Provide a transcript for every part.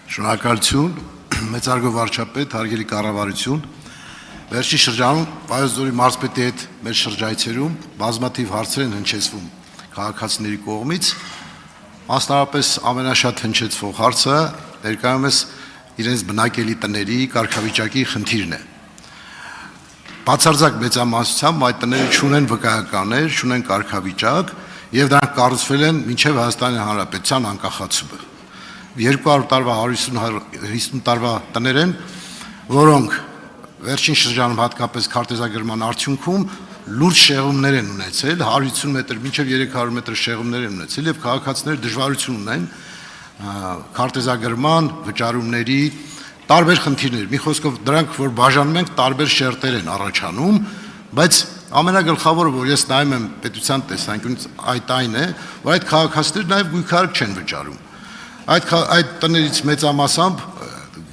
Շնորհակալություն, մեծարգո վարչապետ, հարգելի կառավարություն, վերջին շրջանում Վայոց-Ձորի մարզպետի հետ մեր շրջայցերում բազմաթիվ հարցեր են հնչեցվում քաղաքացիների կողմից, մասնավորապես ամենաշատ հնչեցվող հարցը ներկայումս իրենց բնակելի տների կարգավիճակի խնդիրն է։ Բացարձակ մեծամասնությամբ այդ տները չունեն վկայականներ, չունեն կարգավիճակ եւ դրանք կառուցվել են մինչեւ Հայաստանի Հանրապետության անկախացումը։ 200 տարվա 150 տարվա տներ են, որոնք վերջին շրջանում հատկապես քարտեզագրման արդյունքում լուրջ շեղումներ են ունեցել, 150 մետր մինչև 300 մետր շեղումներ են ունեցել եւ քաղաքացիները դժվարություն ունեն քարտեզագրման, վճարումների, տարբեր խնդիրներ։ Մի խոսքով դրանք, որ բաժանում ենք, տարբեր շերտեր են առաջանում, բայց ամենագլխավորը, որ ես նայում եմ պետության տեսանկյունից, այն է, որ այդ քաղաքացիները նաեւ գույքարկ չեն վճարում։ Այդ տներից մեծամասամբ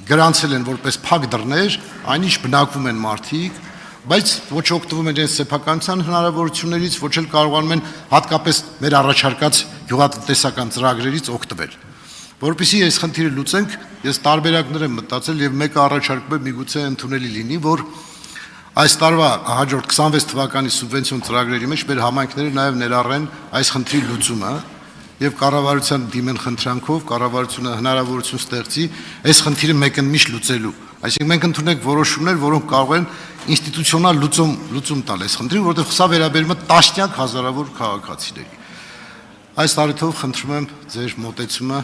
գրանցել են որպես փակ դռներ, այնինչ բնակվում են մարդիկ, բայց ոչ օգտվում են իրենց սեփականության հնարավորություններից, ոչ էլ կարողանում են հատկապես մեր առաջարկած գյուղատնտեսական ծրագրերից օգտվել։ Որպեսզի այս խնդիրը լուծենք, ես տարբերակներ եմ մտածել եւ մեկը առաջարկում եմ միգուցե ընդունելի լինի, որ այս տարվա հաջորդ 26 թվականի սուբվենցիոն ծրագրերի մեջ մեր համայնքները նաեւ ներառեն այս խնդրի լուծումը եւ կառավարության դիմեն խնդրանքով կառավարությունը հնարավորություն ստեղծի այս խնդիրը մեկընդմիշտ լուծելու։ Այսինքն մենք ընդունենք որոշումներ, որոնք կարող են ինստիտուցիոնալ լուծում տալ այս խնդրին, որովհետեւ սա վերաբերում է տասնյակ հազարավոր քաղաքացիների։ Այս առիթով խնդրում եմ ձեր մոտեցումը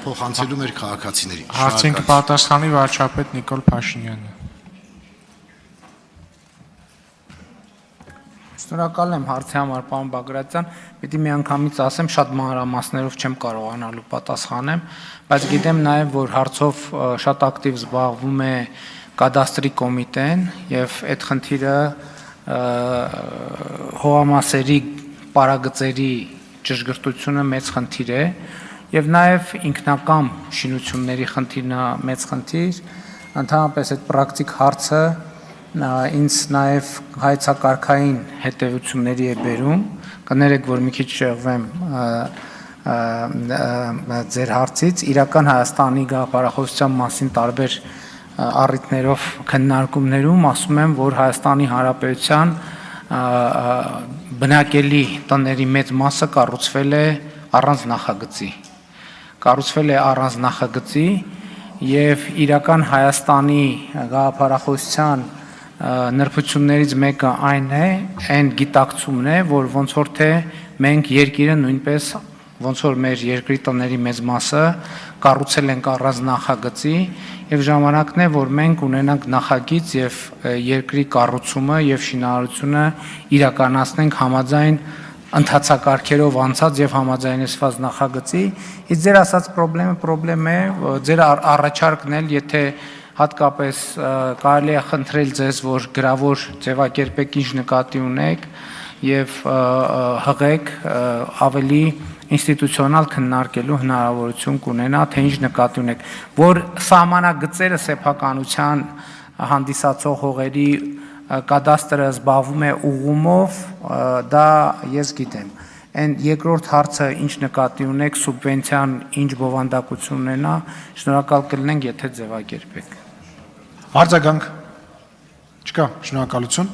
փոխանցելու մեր քաղաքացիներին։ Հարցին կպատասխանի վարչապետ Նիկոլ Փաշինյանը։ Շնորհակալ եմ հարցի համար, պարոն Բագրատյան, պիտի միանգամից ասեմ, շատ մանրամասներով չեմ կարողանալու պատասխանեմ, բայց գիտեմ նաև, որ հարցով շատ ակտիվ զբաղվում է կադաստրի կոմիտեն եւ այդ խնդիրը հողամասերի պարագծերի ճշգրտությունը մեծ խնդիր է եւ նաև ինքնակամ շինությունների խնդիրն է մեծ խնդիր, ընդհանրապես այդ պրակտիկ հարցը ինձ նաև հայցակարգային հետևությունների է բերում, կներեք, որ մի քիչ շեղվեմ ձեր հարցից, իրական Հայաստանի գաղափարախոսության մասին տարբեր առիթներով քննարկումներում ասում եմ, որ Հայաստանի Հանրապետության բնակելի տների մեծ մասը կառուցվել է առանց նախագծի եւ իրական Հայաստանի գաղափարախոսության նրբություններից մեկը այն է, այն գիտակցումն է, որ ոնց որ թե մենք երկիրը նույնպես ոնց որ մեր երկրի տների մեծ մասը կառուցել ենք առանց նախագծի եւ ժամանակն է, որ մենք ունենանք նախագիծ եւ երկրի կառուցումը եւ շինարարությունը իրականացնենք համաձայն ընթացակարգերով անցած եւ համաձայնեցված նախագծի։ Իսկ ձեր ասած պրոբլեմ է, ձեր առաջարկն էլ, եթե հատկապես կարելի է խնդրել ձեզ, որ գրավոր ձևակերպեք ինչ նկատի ունեք եւ հղեք ավելի ինստիտուցիոնալ քննարկելու հնարավորություն կունենա, թե ինչ նկատի ունեք, որ սահմանագծերը սեփականության հանդիսացող հողերի կադաստրը զբաղվում է ուղումով, դա ես գիտեմ։ Այն երկրորդ հարցը ինչ նկատի ունեք սուբվենցիան ինչ բովանդակություն ունենա, շնորհակալ կլինենք, եթե ձևակերպեք։ Արձագանք չկա, շնորհակալություն։